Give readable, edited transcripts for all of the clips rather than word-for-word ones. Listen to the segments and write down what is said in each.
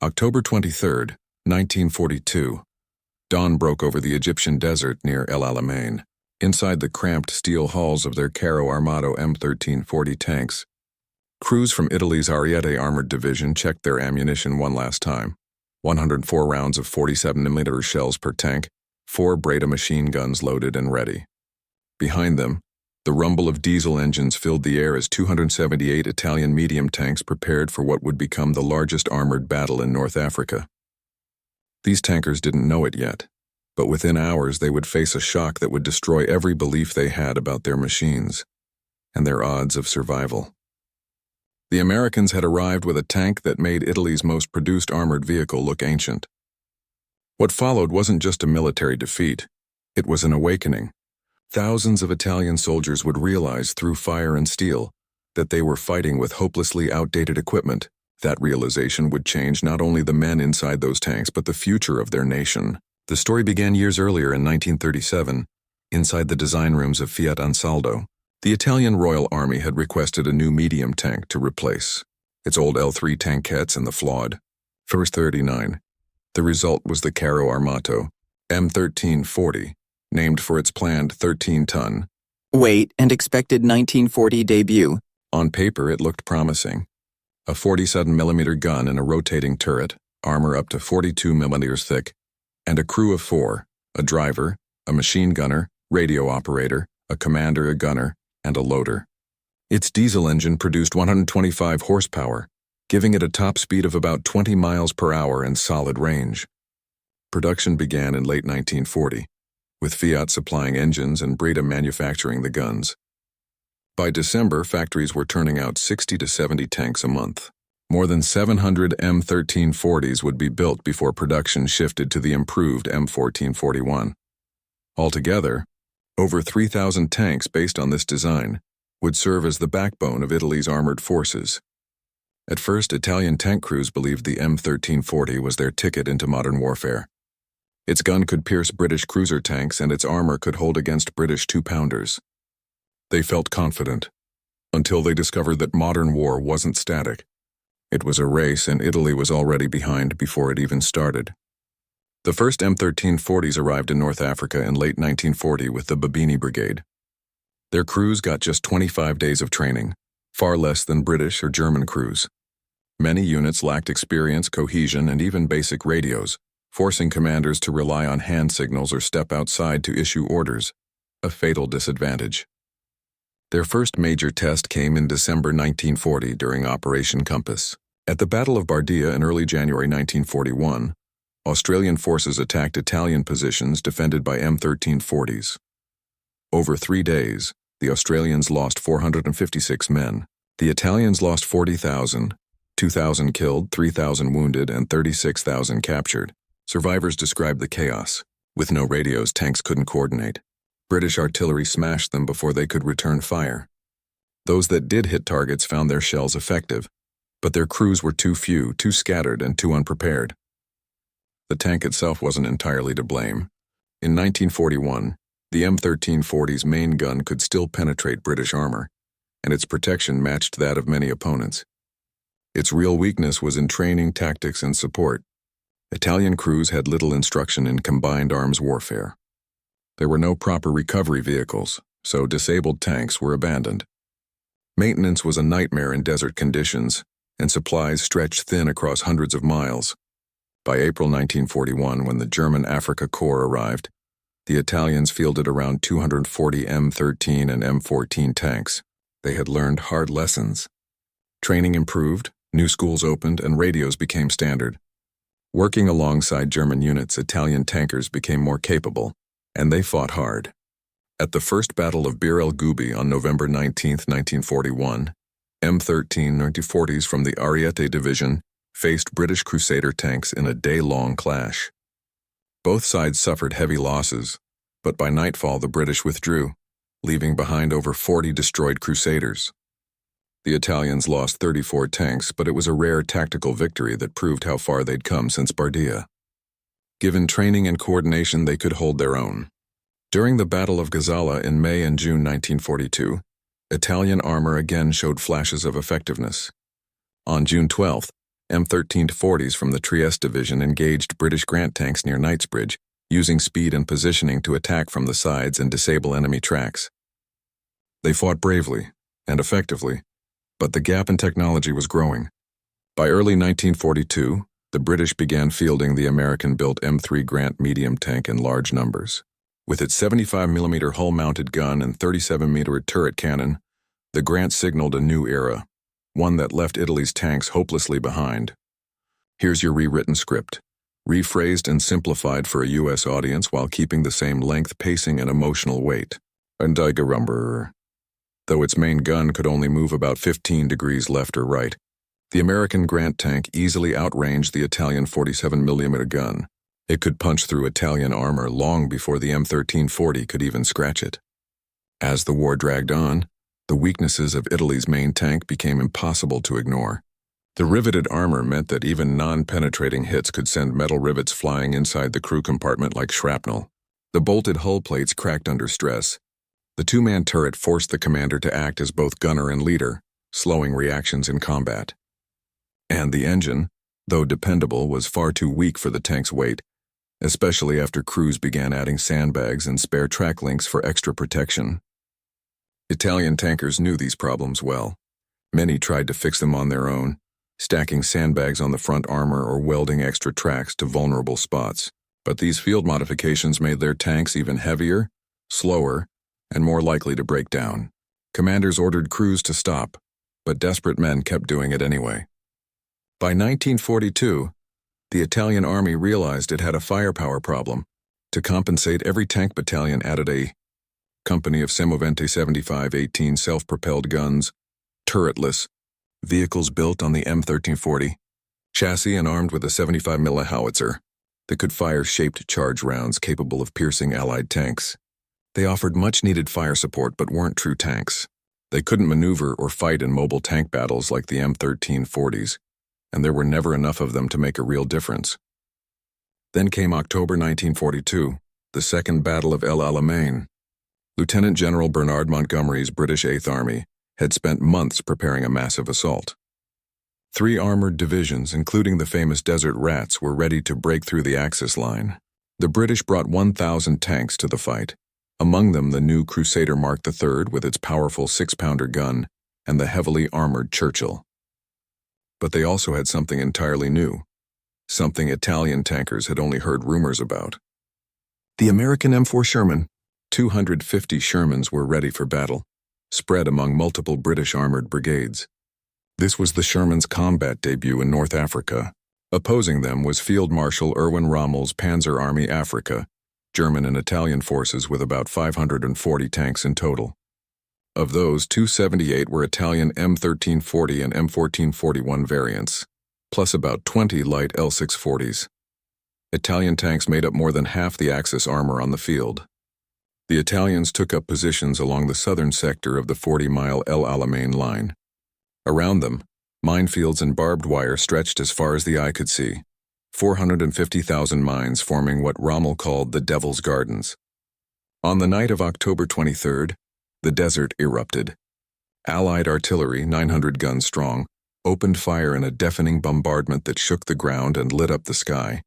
October 23, 1942. Dawn broke over the Egyptian desert near El Alamein. Inside the cramped steel hulls of their Carro Armato M13 tanks, crews from Italy's Ariete Armored Division checked their ammunition one last time. 104 rounds of 47mm shells per tank, 4 Breda machine guns loaded and ready. Behind them, the rumble of diesel engines filled the air as 278 Italian medium tanks prepared for what would become the largest armored battle in North Africa. These tankers didn't know it yet, but within hours they would face a shock that would destroy every belief they had about their machines and their odds of survival. The Americans had arrived with a tank that made Italy's most produced armored vehicle look ancient. What followed wasn't just a military defeat, it was an awakening. Thousands of Italian soldiers would realize through fire and steel that they were fighting with hopelessly outdated equipment. That realization would change not only the men inside those tanks but the future of their nation. The story began years earlier in 1937, inside the design rooms of Fiat Ansaldo. The Italian Royal Army had requested a new medium tank to replace its old L3 tankettes and the flawed First 39. The result was the Carro Armato M13, named for its planned 13-ton weight and expected 1940 debut. On paper, it looked promising. A 47mm gun and a rotating turret, armor up to 42mm thick, and a crew of 4, a driver, a machine gunner, radio operator, a commander, a gunner, and a loader. Its diesel engine produced 125 horsepower, giving it a top speed of about 20 miles per hour and solid range. Production began in late 1940, with Fiat supplying engines and Breda manufacturing the guns. By December, factories were turning out 60 to 70 tanks a month. More than 700 M1340s would be built before production shifted to the improved M1441. Altogether, over 3,000 tanks based on this design would serve as the backbone of Italy's armored forces. At first, Italian tank crews believed the M1340 was their ticket into modern warfare. Its gun could pierce British cruiser tanks and its armor could hold against British 2-pounders. They felt confident, until they discovered that modern war wasn't static. It was a race and Italy was already behind before it even started. The first M1340s arrived in North Africa in late 1940 with the Babini Brigade. Their crews got just 25 days of training, far less than British or German crews. Many units lacked experience, cohesion, and even basic radios, forcing commanders to rely on hand signals or step outside to issue orders, a fatal disadvantage. Their first major test came in December 1940 during Operation Compass. At the Battle of Bardia in early January 1941, Australian forces attacked Italian positions defended by M1340s. Over 3 days, the Australians lost 456 men. The Italians lost 40,000, 2,000 killed, 3,000 wounded, and 36,000 captured. Survivors described the chaos. With no radios, tanks couldn't coordinate. British artillery smashed them before they could return fire. Those that did hit targets found their shells effective, but their crews were too few, too scattered, and too unprepared. The tank itself wasn't entirely to blame. In 1941, the M1340's main gun could still penetrate British armor, and its protection matched that of many opponents. Its real weakness was in training, tactics, and support. Italian crews had little instruction in combined arms warfare. There were no proper recovery vehicles, so disabled tanks were abandoned. Maintenance was a nightmare in desert conditions, and supplies stretched thin across hundreds of miles. By April 1941, when the German Africa Corps arrived, the Italians fielded around 240 M13 and M14 tanks. They had learned hard lessons. Training improved, new schools opened, and radios became standard. Working alongside German units, Italian tankers became more capable, and they fought hard. At the First Battle of Bir el Gubi on November 19, 1941, M1340s from the Ariete Division faced British Crusader tanks in a day-long clash. Both sides suffered heavy losses, but by nightfall the British withdrew, leaving behind over 40 destroyed Crusaders. The Italians lost 34 tanks, but it was a rare tactical victory that proved how far they'd come since Bardia. Given training and coordination, they could hold their own. During the Battle of Gazala in May and June 1942, Italian armor again showed flashes of effectiveness. On June 12th, M1340s from the Trieste Division engaged British Grant tanks near Knightsbridge, using speed and positioning to attack from the sides and disable enemy tracks. They fought bravely and effectively, but the gap in technology was growing. By early 1942, the British began fielding the American-built M3 Grant medium tank in large numbers. With its 75mm hull-mounted gun and 37mm turret cannon, the Grant signaled a new era, one that left Italy's tanks hopelessly behind. Here's your rewritten script, rephrased and simplified for a U.S. audience while keeping the same length, pacing, and emotional weight. And though its main gun could only move about 15 degrees left or right, the American Grant tank easily outranged the Italian 47mm gun. It could punch through Italian armor long before the M1340 could even scratch it. As the war dragged on, the weaknesses of Italy's main tank became impossible to ignore. The riveted armor meant that even non-penetrating hits could send metal rivets flying inside the crew compartment like shrapnel. The bolted hull plates cracked under stress. The two-man turret forced the commander to act as both gunner and leader, slowing reactions in combat. And the engine, though dependable, was far too weak for the tank's weight, especially after crews began adding sandbags and spare track links for extra protection. Italian tankers knew these problems well. Many tried to fix them on their own, stacking sandbags on the front armor or welding extra tracks to vulnerable spots. But these field modifications made their tanks even heavier, slower, and more likely to break down. Commanders ordered crews to stop, but desperate men kept doing it anyway. By 1942, the Italian army realized it had a firepower problem. To compensate, every tank battalion added a company of Semovente 75-18 self-propelled guns, turretless, vehicles built on the M1340, chassis and armed with a 75mm howitzer that could fire shaped charge rounds capable of piercing Allied tanks. They offered much-needed fire support but weren't true tanks. They couldn't maneuver or fight in mobile tank battles like the M1340s, and there were never enough of them to make a real difference. Then came October 1942, the Second Battle of El Alamein. Lieutenant General Bernard Montgomery's British Eighth Army had spent months preparing a massive assault. 3 armored divisions, including the famous Desert Rats, were ready to break through the Axis line. The British brought 1,000 tanks to the fight, among them the new Crusader Mark III with its powerful 6-pounder gun and the heavily armored Churchill. But they also had something entirely new, something Italian tankers had only heard rumors about. The American M4 Sherman. 250 Shermans were ready for battle, spread among multiple British armored brigades. This was the Sherman's combat debut in North Africa. Opposing them was Field Marshal Erwin Rommel's Panzer Army Africa, German and Italian forces with about 540 tanks in total. Of those, 278 were Italian M1340 and M1441 variants, plus about 20 light L640s. Italian tanks made up more than half the Axis armor on the field. The Italians took up positions along the southern sector of the 40-mile El Alamein line. Around them, minefields and barbed wire stretched as far as the eye could see, 450,000 mines forming what Rommel called the Devil's Gardens. On the night of October 23rd, the desert erupted. Allied artillery, 900 guns strong, opened fire in a deafening bombardment that shook the ground and lit up the sky.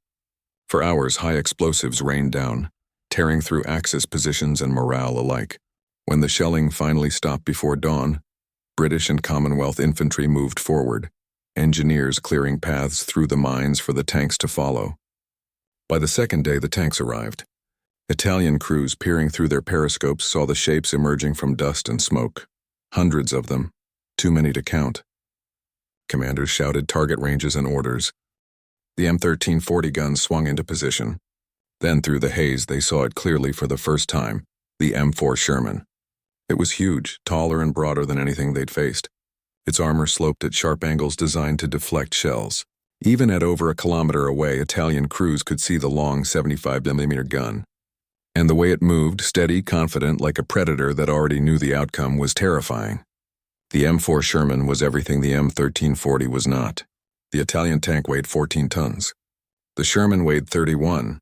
For hours, high explosives rained down, tearing through Axis positions and morale alike. When the shelling finally stopped before dawn, British and Commonwealth infantry moved forward, engineers clearing paths through the mines for the tanks to follow. By the second day, the tanks arrived. Italian crews peering through their periscopes saw the shapes emerging from dust and smoke. Hundreds of them, too many to count. Commanders shouted target ranges and orders. The M1340 guns swung into position. Then through the haze they saw it clearly for the first time, the M4 Sherman. It was huge, taller and broader than anything they'd faced. Its armor sloped at sharp angles designed to deflect shells. Even at over a kilometer away, Italian crews could see the long 75mm gun. And the way it moved, steady, confident, like a predator that already knew the outcome, was terrifying. The M4 Sherman was everything the M1340 was not. The Italian tank weighed 14 tons. The Sherman weighed 31.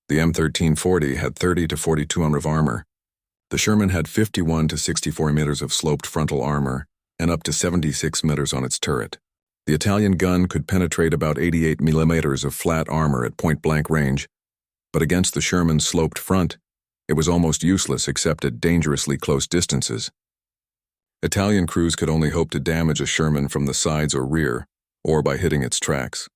The M1340 had 30 to 42 of armor. The Sherman had 51 to 64 meters of sloped frontal armor and up to 76 meters on its turret. The Italian gun could penetrate about 88 millimeters of flat armor at point-blank range, but against the Sherman's sloped front, it was almost useless except at dangerously close distances. Italian crews could only hope to damage a Sherman from the sides or rear, or by hitting its tracks.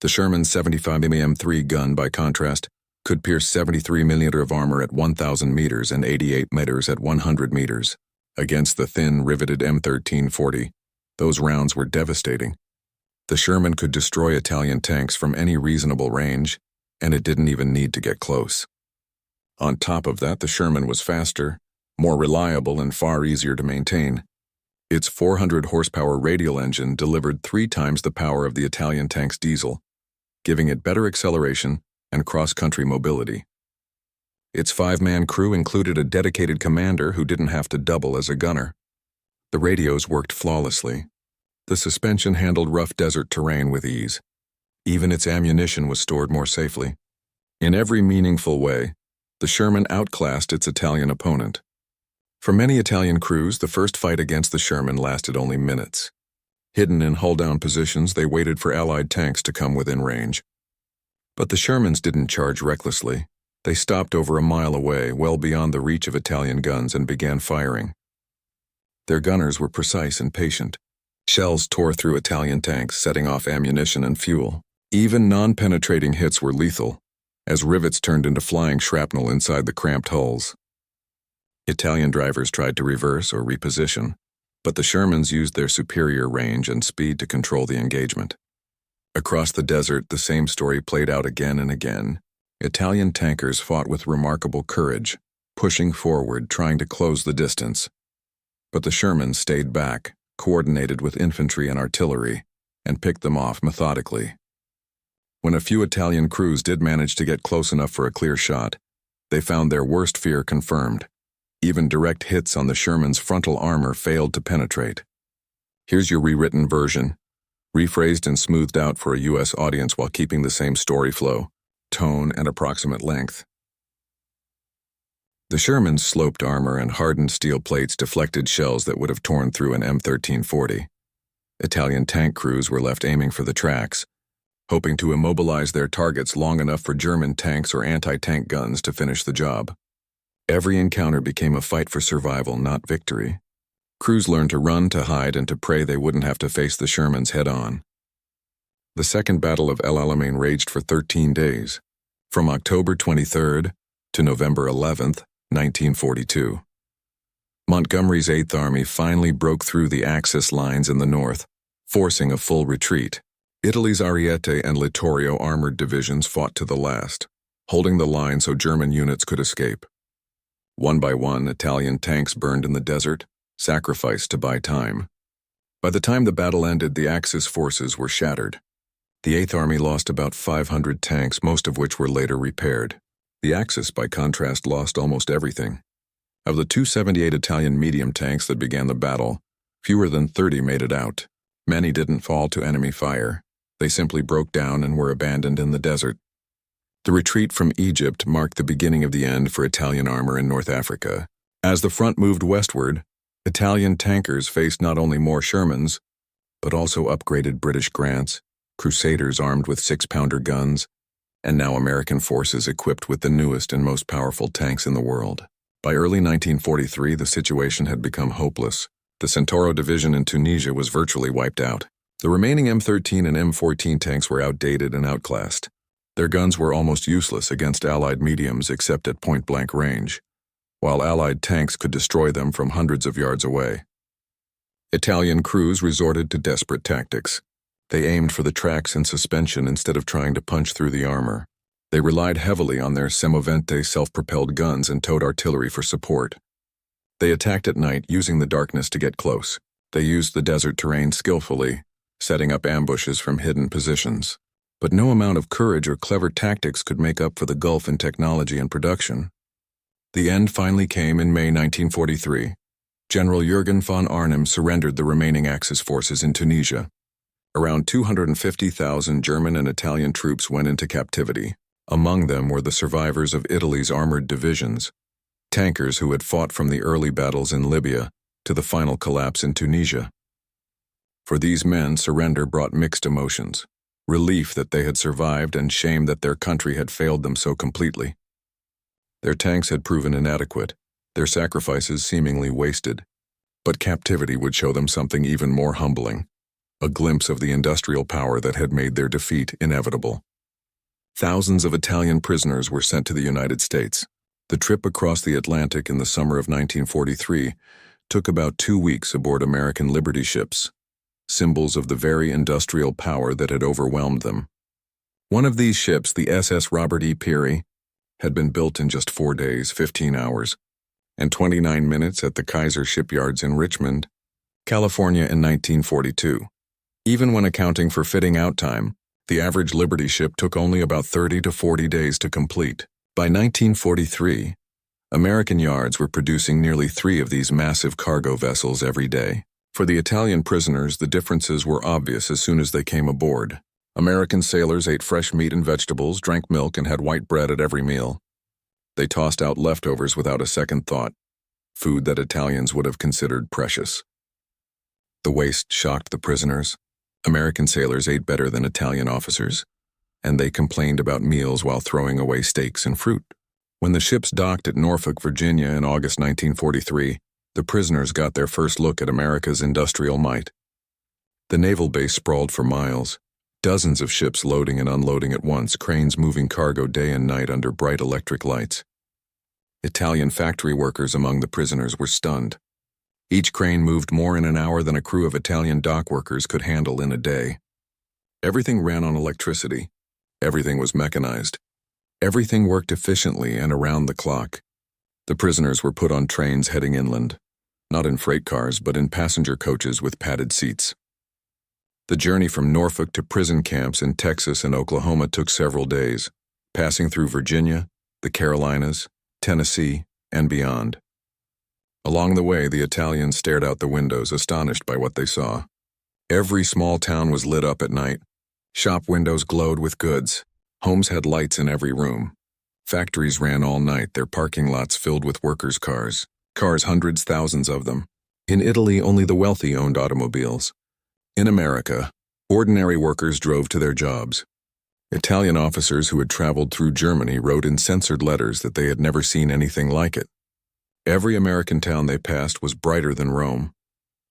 The Sherman's 75mm M3 gun, by contrast, could pierce 73 mm of armor at 1,000 meters and 88 meters at 100 meters. Against the thin, riveted M1340, those rounds were devastating. The Sherman could destroy Italian tanks from any reasonable range, and it didn't even need to get close. On top of that, the Sherman was faster, more reliable, and far easier to maintain. Its 400 horsepower radial engine delivered 3 times the power of the Italian tank's diesel, giving it better acceleration and cross-country mobility. Its 5-man crew included a dedicated commander who didn't have to double as a gunner. The radios worked flawlessly. The suspension handled rough desert terrain with ease. Even its ammunition was stored more safely. In every meaningful way, the Sherman outclassed its Italian opponent. For many Italian crews, the first fight against the Sherman lasted only minutes. Hidden in hull-down positions, they waited for Allied tanks to come within range. But the Shermans didn't charge recklessly. They stopped over a mile away, well beyond the reach of Italian guns, and began firing. Their gunners were precise and patient. Shells tore through Italian tanks, setting off ammunition and fuel. Even non-penetrating hits were lethal, as rivets turned into flying shrapnel inside the cramped hulls. Italian drivers tried to reverse or reposition, but the Shermans used their superior range and speed to control the engagement. Across the desert, the same story played out again and again. Italian tankers fought with remarkable courage, pushing forward, trying to close the distance. But the Shermans stayed back, coordinated with infantry and artillery, and picked them off methodically. When a few Italian crews did manage to get close enough for a clear shot, they found their worst fear confirmed. Even direct hits on the Sherman's frontal armor failed to penetrate. Here's your rewritten version, rephrased and smoothed out for a U.S. audience while keeping the same story flow, tone, and approximate length. The Sherman's sloped armor and hardened steel plates deflected shells that would have torn through an M1340. Italian tank crews were left aiming for the tracks, hoping to immobilize their targets long enough for German tanks or anti-tank guns to finish the job. Every encounter became a fight for survival, not victory. Crews learned to run, to hide, and to pray they wouldn't have to face the Shermans head-on. The Second Battle of El Alamein raged for 13 days, from October 23rd to November 11th, 1942. Montgomery's 8th Army finally broke through the Axis lines in the north, forcing a full retreat. Italy's Ariete and Littorio armored divisions fought to the last, holding the line so German units could escape. One by one, Italian tanks burned in the desert, sacrificed to buy time. By the time the battle ended, the Axis forces were shattered. The 8th Army lost about 500 tanks, most of which were later repaired. The Axis, by contrast, lost almost everything. Of the 278 Italian medium tanks that began the battle, fewer than 30 made it out. Many didn't fall to enemy fire. They simply broke down and were abandoned in the desert. The retreat from Egypt marked the beginning of the end for Italian armor in North Africa. As the front moved westward, Italian tankers faced not only more Shermans, but also upgraded British Grants, Crusaders armed with 6-pounder guns, and now American forces equipped with the newest and most powerful tanks in the world. By early 1943, the situation had become hopeless. The Centauro division in Tunisia was virtually wiped out. The remaining M13 and M14 tanks were outdated and outclassed. Their guns were almost useless against Allied mediums except at point-blank range, while Allied tanks could destroy them from hundreds of yards away. Italian crews resorted to desperate tactics. They aimed for the tracks and suspension instead of trying to punch through the armor. They relied heavily on their semovente self-propelled guns and towed artillery for support. They attacked at night, using the darkness to get close. They used the desert terrain skillfully, setting up ambushes from hidden positions. But no amount of courage or clever tactics could make up for the gulf in technology and production. The end finally came in May 1943. General Jürgen von Arnim surrendered the remaining Axis forces in Tunisia. Around 250,000 German and Italian troops went into captivity. Among them were the survivors of Italy's armored divisions, tankers who had fought from the early battles in Libya to the final collapse in Tunisia. For these men, surrender brought mixed emotions: relief that they had survived and shame that their country had failed them so completely. Their tanks had proven inadequate, their sacrifices seemingly wasted. But captivity would show them something even more humbling: a glimpse of the industrial power that had made their defeat inevitable. Thousands of Italian prisoners were sent to the United States. The trip across the Atlantic in the summer of 1943 took about 2 weeks aboard American Liberty ships, symbols of the very industrial power that had overwhelmed them. One of these ships, the SS Robert E. Peary, had been built in just 4 days, 15 hours, and 29 minutes at the Kaiser shipyards in Richmond, California in 1942. Even when accounting for fitting out time, the average Liberty ship took only about 30 to 40 days to complete. By 1943, American yards were producing nearly 3 of these massive cargo vessels every day. For the Italian prisoners, the differences were obvious as soon as they came aboard. American sailors ate fresh meat and vegetables, drank milk, and had white bread at every meal. They tossed out leftovers without a second thought, food that Italians would have considered precious. The waste shocked the prisoners. American sailors ate better than Italian officers, and they complained about meals while throwing away steaks and fruit. When the ships docked at Norfolk, Virginia in August 1943, the prisoners got their first look at America's industrial might. The naval base sprawled for miles, dozens of ships loading and unloading at once, cranes moving cargo day and night under bright electric lights. Italian factory workers among the prisoners were stunned. Each crane moved more in an hour than a crew of Italian dock workers could handle in a day. Everything ran on electricity. Everything was mechanized. Everything worked efficiently and around the clock. The prisoners were put on trains heading inland, not in freight cars, but in passenger coaches with padded seats. The journey from Norfolk to prison camps in Texas and Oklahoma took several days, passing through Virginia, the Carolinas, Tennessee, and beyond. Along the way, the Italians stared out the windows, astonished by what they saw. Every small town was lit up at night. Shop windows glowed with goods. Homes had lights in every room. Factories ran all night, their parking lots filled with workers' cars. Cars, hundreds, thousands of them. In Italy, only the wealthy owned automobiles. In America, ordinary workers drove to their jobs. Italian officers who had traveled through Germany wrote in censored letters that they had never seen anything like it. Every American town they passed was brighter than Rome.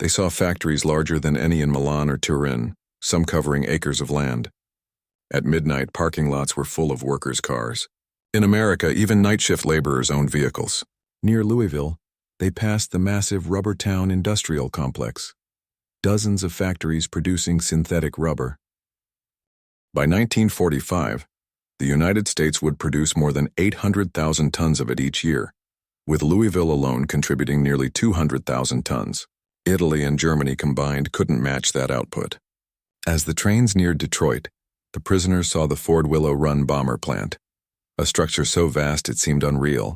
They saw factories larger than any in Milan or Turin, some covering acres of land. At midnight, parking lots were full of workers' cars. In America, even night shift laborers owned vehicles. Near Louisville, they passed the massive Rubber Town industrial complex. Dozens of factories producing synthetic rubber. By 1945, the United States would produce more than 800,000 tons of it each year, with Louisville alone contributing nearly 200,000 tons. Italy and Germany combined couldn't match that output. As the trains neared Detroit, the prisoners saw the Ford Willow Run bomber plant, a structure so vast it seemed unreal.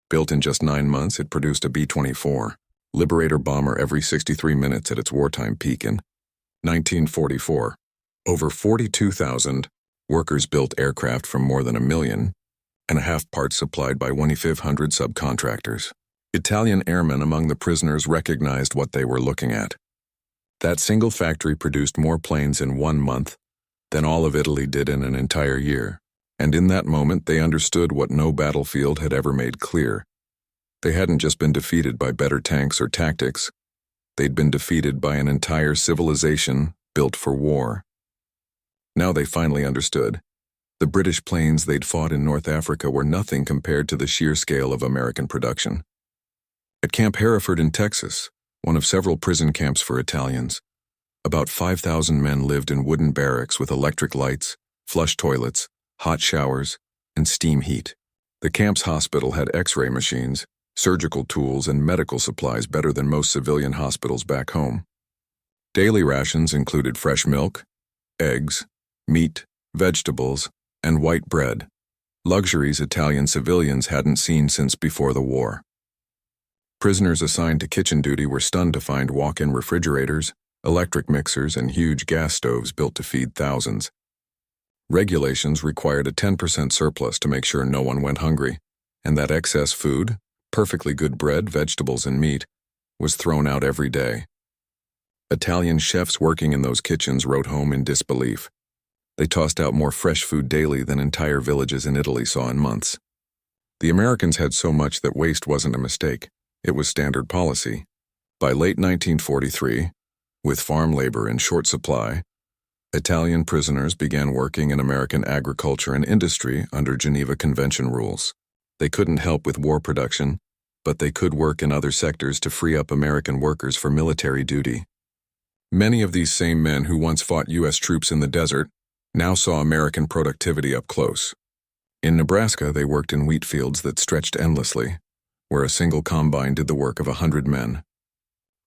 Built in just 9 months, it produced a B-24, Liberator bomber every 63 minutes at its wartime peak in 1944. Over 42,000 workers built aircraft from more than 1.5 million parts supplied by 2,500 subcontractors. Italian airmen among the prisoners recognized what they were looking at. That single factory produced more planes in 1 month than all of Italy did in an entire year. And in that moment, they understood what no battlefield had ever made clear. They hadn't just been defeated by better tanks or tactics. They'd been defeated by an entire civilization built for war. Now they finally understood. The British planes they'd fought in North Africa were nothing compared to the sheer scale of American production. At Camp Hereford in Texas, one of several prison camps for Italians, about 5,000 men lived in wooden barracks with electric lights, flush toilets, hot showers, and steam heat. The camp's hospital had X-ray machines, surgical tools, and medical supplies better than most civilian hospitals back home. Daily rations included fresh milk, eggs, meat, vegetables, and white bread, luxuries Italian civilians hadn't seen since before the war. Prisoners assigned to kitchen duty were stunned to find walk-in refrigerators, electric mixers, and huge gas stoves built to feed thousands. Regulations required a 10% surplus to make sure no one went hungry, and that excess food, perfectly good bread, vegetables, and meat, was thrown out every day. Italian chefs working in those kitchens wrote home in disbelief. They tossed out more fresh food daily than entire villages in Italy saw in months. The Americans had so much that waste wasn't a mistake. It was standard policy. By late 1943, with farm labor in short supply, Italian prisoners began working in American agriculture and industry under Geneva Convention rules. They couldn't help with war production, but they could work in other sectors to free up American workers for military duty. Many of these same men who once fought U.S. troops in the desert now saw American productivity up close. In Nebraska, they worked in wheat fields that stretched endlessly, where a single combine did the work of 100 men.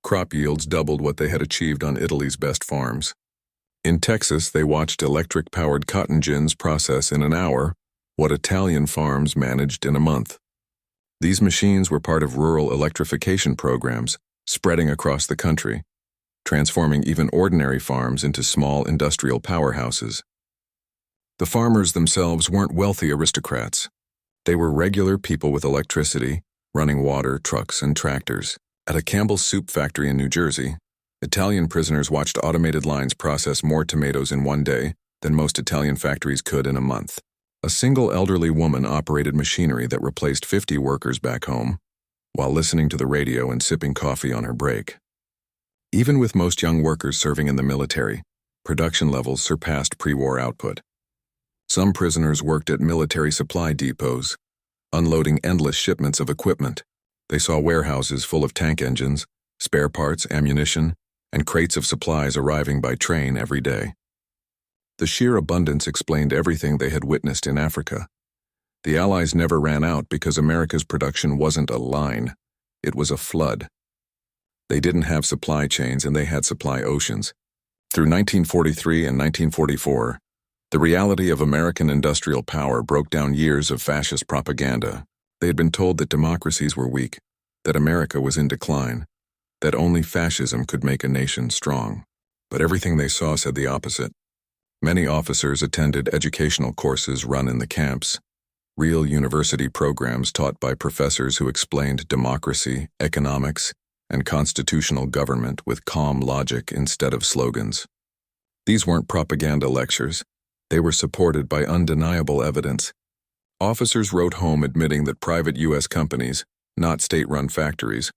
Crop yields doubled what they had achieved on Italy's best farms. In Texas, they watched electric-powered cotton gins process in an hour what Italian farms managed in a month. These machines were part of rural electrification programs spreading across the country, transforming even ordinary farms into small industrial powerhouses. The farmers themselves weren't wealthy aristocrats. They were regular people with electricity, running water, trucks, and tractors. At a Campbell's soup factory in New Jersey, Italian prisoners watched automated lines process more tomatoes in one day than most Italian factories could in a month. A single elderly woman operated machinery that replaced 50 workers back home, while listening to the radio and sipping coffee on her break. Even with most young workers serving in the military, production levels surpassed pre-war output. Some prisoners worked at military supply depots, unloading endless shipments of equipment. They saw warehouses full of tank engines, spare parts, ammunition, and crates of supplies arriving by train every day. The sheer abundance explained everything they had witnessed in Africa. The Allies never ran out because America's production wasn't a line, it was a flood. They didn't have supply chains and they had supply oceans. Through 1943 and 1944, the reality of American industrial power broke down years of fascist propaganda. They had been told that democracies were weak, that America was in decline, that only fascism could make a nation strong. But everything they saw said the opposite. Many officers attended educational courses run in the camps, real university programs taught by professors who explained democracy, economics, and constitutional government with calm logic instead of slogans. These weren't propaganda lectures. They were supported by undeniable evidence. Officers wrote home admitting that private U.S. companies, not state-run factories,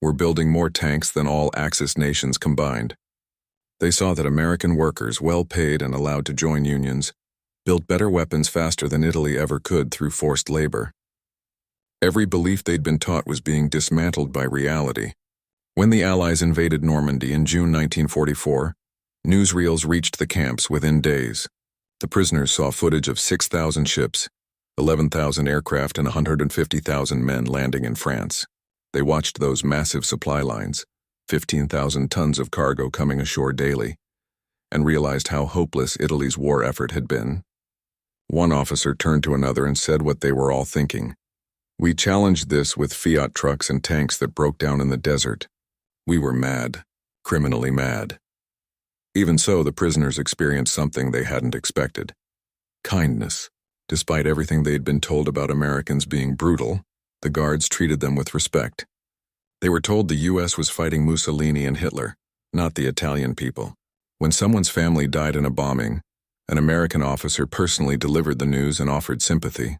were building more tanks than all Axis nations combined. They saw that American workers, well-paid and allowed to join unions, built better weapons faster than Italy ever could through forced labor. Every belief they'd been taught was being dismantled by reality. When the Allies invaded Normandy in June 1944, newsreels reached the camps within days. The prisoners saw footage of 6,000 ships, 11,000 aircraft, and 150,000 men landing in France. They watched those massive supply lines, 15,000 tons of cargo coming ashore daily, and realized how hopeless Italy's war effort had been. One officer turned to another and said what they were all thinking. "We challenged this with Fiat trucks and tanks that broke down in the desert. We were mad, criminally mad." Even so, the prisoners experienced something they hadn't expected. Kindness. Despite everything they'd been told about Americans being brutal, the guards treated them with respect. They were told the U.S. was fighting Mussolini and Hitler, not the Italian people. When someone's family died in a bombing, an American officer personally delivered the news and offered sympathy.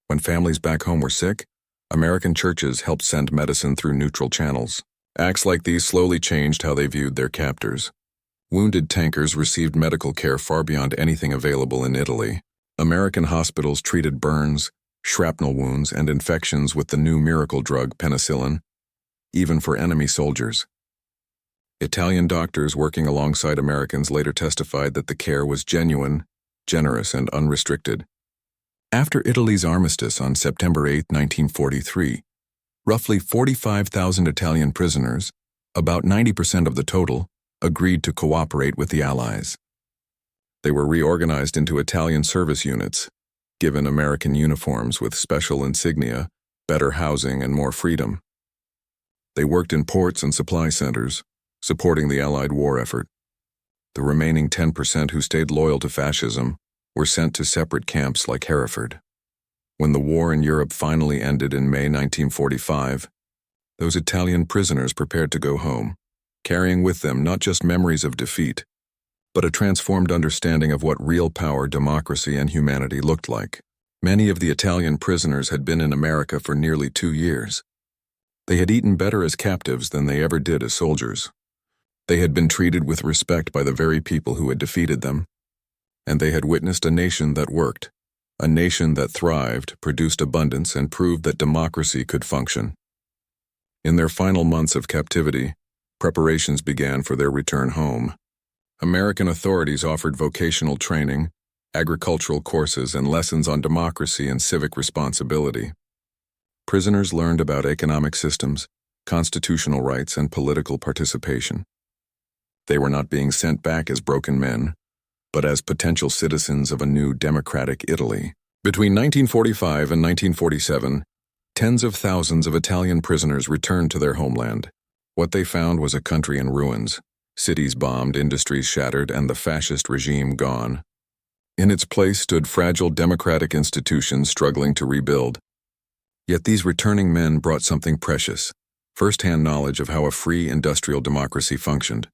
When families back home were sick, American churches helped send medicine through neutral channels. Acts like these slowly changed how they viewed their captors. Wounded tankers received medical care far beyond anything available in Italy. American hospitals treated burns, shrapnel wounds, and infections with the new miracle drug penicillin, even for enemy soldiers. Italian doctors working alongside Americans later testified that the care was genuine, generous, and unrestricted. After Italy's armistice on September 8, 1943, roughly 45,000 Italian prisoners, about 90% of the total, agreed to cooperate with the Allies. They were reorganized into Italian service units, given American uniforms with special insignia, better housing, and more freedom. They worked in ports and supply centers, supporting the Allied war effort. The remaining 10% who stayed loyal to fascism were sent to separate camps like Hereford. When the war in Europe finally ended in May 1945, those Italian prisoners prepared to go home. carrying with them not just memories of defeat, but a transformed understanding of what real power, democracy, and humanity looked like. Many of the Italian prisoners had been in America for nearly 2 years. They had eaten better as captives than they ever did as soldiers. They had been treated with respect by the very people who had defeated them, and they had witnessed a nation that worked, a nation that thrived, produced abundance, and proved that democracy could function. In their final months of captivity, preparations began for their return home. American authorities offered vocational training, agricultural courses, and lessons on democracy and civic responsibility. Prisoners learned about economic systems, constitutional rights, and political participation. They were not being sent back as broken men, but as potential citizens of a new democratic Italy. Between 1945 and 1947, tens of thousands of Italian prisoners returned to their homeland. What they found was a country in ruins, cities bombed, industries shattered, and the fascist regime gone. In its place stood fragile democratic institutions struggling to rebuild. Yet these returning men brought something precious, first-hand knowledge of how a free industrial democracy functioned.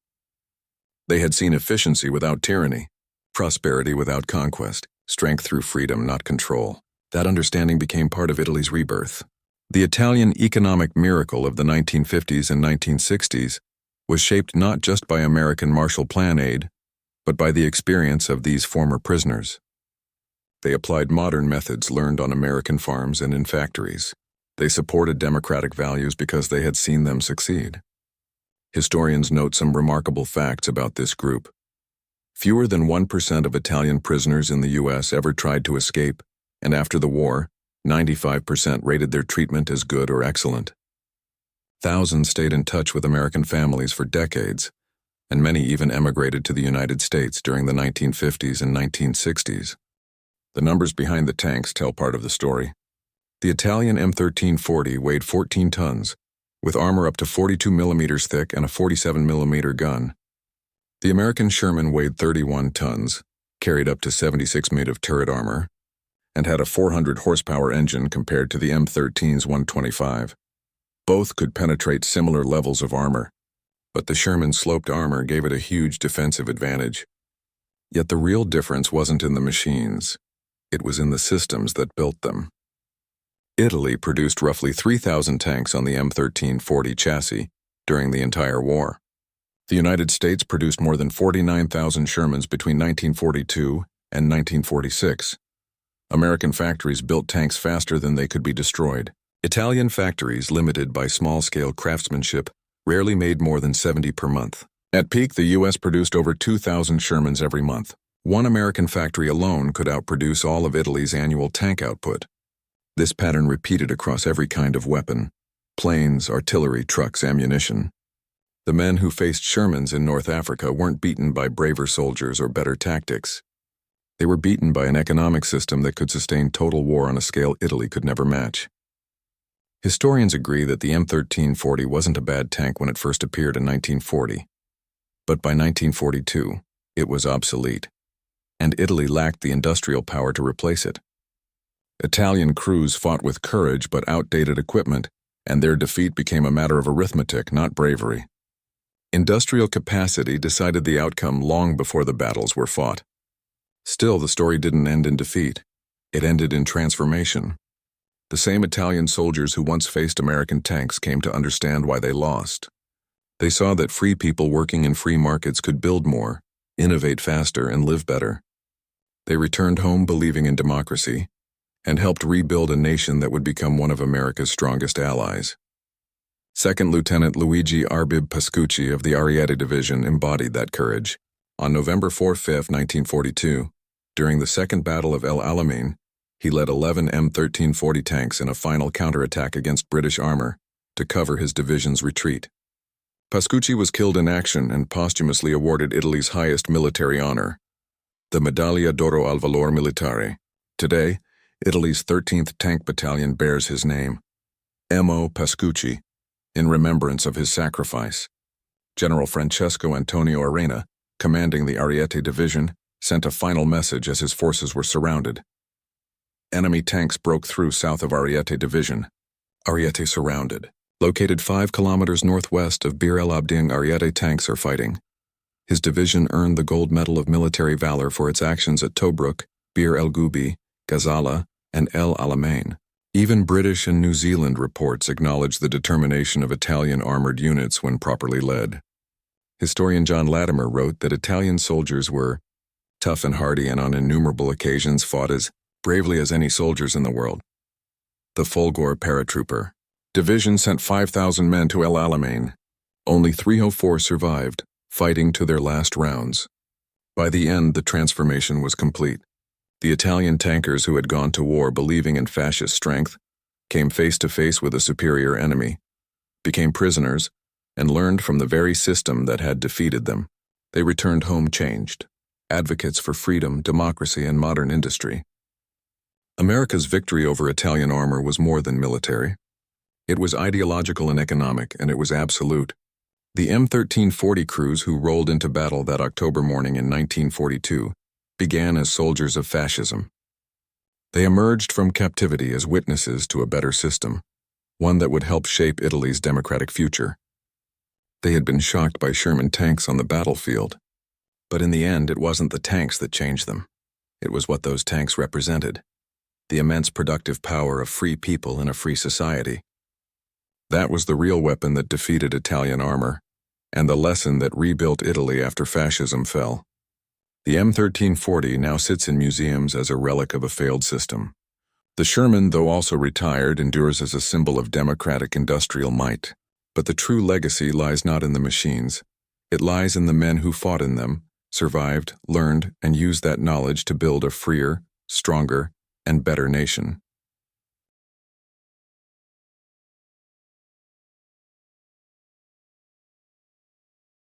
They had seen efficiency without tyranny, prosperity without conquest, strength through freedom, not control. That understanding became part of Italy's rebirth. The Italian economic miracle of the 1950s and 1960s was shaped not just by American Marshall Plan aid, but by the experience of these former prisoners. They applied modern methods learned on American farms and in factories. They supported democratic values because they had seen them succeed. Historians note some remarkable facts about this group. Fewer than 1% of Italian prisoners in the U.S. ever tried to escape, and after the war, 95% rated their treatment as good or excellent. Thousands stayed in touch with American families for decades, and many even emigrated to the United States during the 1950s and 1960s. The numbers behind the tanks tell part of the story. The Italian M1340 weighed 14 tons, with armor up to 42 millimeters thick and a 47 millimeter gun. The American Sherman weighed 31 tons, carried up to 76 made of turret armor, and had a 400 horsepower engine compared to the M13's 125. Both could penetrate similar levels of armor, but the Sherman's sloped armor gave it a huge defensive advantage. Yet the real difference wasn't in the machines, it was in the systems that built them. Italy produced roughly 3,000 tanks on the M1340 chassis during the entire war. The United States produced more than 49,000 Shermans between 1942 and 1946. American factories built tanks faster than they could be destroyed. Italian factories, limited by small-scale craftsmanship, rarely made more than 70 per month. At peak, the U.S. produced over 2,000 Shermans every month. One American factory alone could outproduce all of Italy's annual tank output. This pattern repeated across every kind of weapon: planes, artillery, trucks, ammunition. The men who faced Shermans in North Africa weren't beaten by braver soldiers or better tactics. They were beaten by an economic system that could sustain total war on a scale Italy could never match. Historians agree that the M1340 wasn't a bad tank when it first appeared in 1940. But by 1942, it was obsolete, and Italy lacked the industrial power to replace it. Italian crews fought with courage but outdated equipment, and their defeat became a matter of arithmetic, not bravery. Industrial capacity decided the outcome long before the battles were fought. Still, the story didn't end in defeat. It ended in transformation. The same Italian soldiers who once faced American tanks came to understand why they lost. They saw that free people working in free markets could build more, innovate faster, and live better. They returned home believing in democracy, and helped rebuild a nation that would become one of America's strongest allies. Second Lieutenant Luigi Arbib Pascucci of the Ariete Division embodied that courage. On November 4-5, 1942, during the Second Battle of El Alamein, he led 11 M1340 tanks in a final counterattack against British armor to cover his division's retreat. Pascucci was killed in action and posthumously awarded Italy's highest military honor, the Medaglia d'Oro al Valor Militare. Today, Italy's 13th Tank Battalion bears his name, M.O. Pascucci, in remembrance of his sacrifice. General Francesco Antonio Arena, commanding the Ariete Division, sent a final message as his forces were surrounded. Enemy tanks broke through south of Ariete Division. Ariete surrounded. Located 5 kilometers northwest of Bir el Abdin, Ariete tanks are fighting. His division earned the Gold Medal of Military Valor for its actions at Tobruk, Bir el Gubi, Gazala, and El Alamein. Even British and New Zealand reports acknowledge the determination of Italian armored units when properly led. Historian John Latimer wrote that Italian soldiers were tough and hardy and on innumerable occasions fought as bravely as any soldiers in the world. The Folgore paratrooper division sent 5,000 men to El Alamein. Only 304 survived, fighting to their last rounds. By the end, the transformation was complete. The Italian tankers who had gone to war believing in fascist strength came face to face with a superior enemy, became prisoners, and learned from the very system that had defeated them. They returned home changed, advocates for freedom, democracy, and modern industry. America's victory over Italian armor was more than military. It was ideological and economic, and it was absolute. The M1340 crews who rolled into battle that October morning in 1942 began as soldiers of fascism. They emerged from captivity as witnesses to a better system, one that would help shape Italy's democratic future. They had been shocked by Sherman tanks on the battlefield, but in the end it wasn't the tanks that changed them. It was what those tanks represented, the immense productive power of free people in a free society. That was the real weapon that defeated Italian armor, and the lesson that rebuilt Italy after fascism fell. The M1340 now sits in museums as a relic of a failed system. The Sherman, though also retired, endures as a symbol of democratic industrial might. But the true legacy lies not in the machines. It lies in the men who fought in them, survived, learned, and used that knowledge to build a freer, stronger, and better nation.